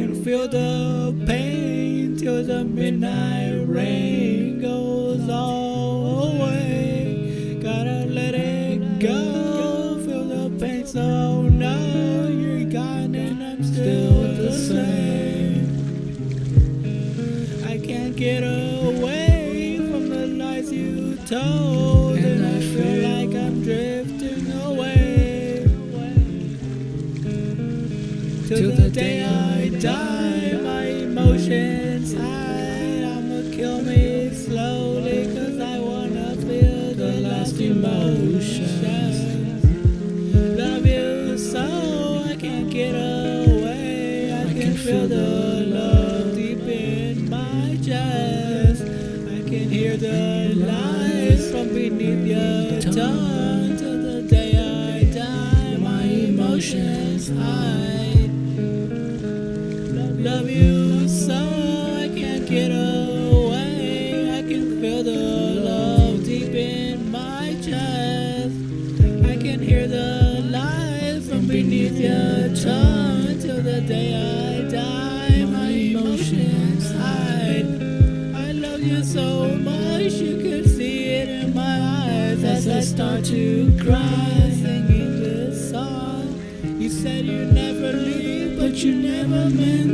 can feel the pain till the midnight rain goes all away. Gotta let it go, feel the pain, so now you're gone and I'm still the same. I can't get away from the lies you told, and I feel like I'm drifting away. Till the day I die, my emotions hide. I'ma kill me slowly, cause I wanna feel the last emotions. Love you so I can't get away. I can feel the love deep in my chest. I can hear the lies from beneath your tongue. Till the day I die, my emotions hide. Love you so I can't get away. I can feel the love deep in my chest. I can hear the lies from beneath your tongue. Till the day I die, my emotions hide. I love you so much, you can see it in my eyes as I start to cry, singing this song. You said you'd never leave, but you never meant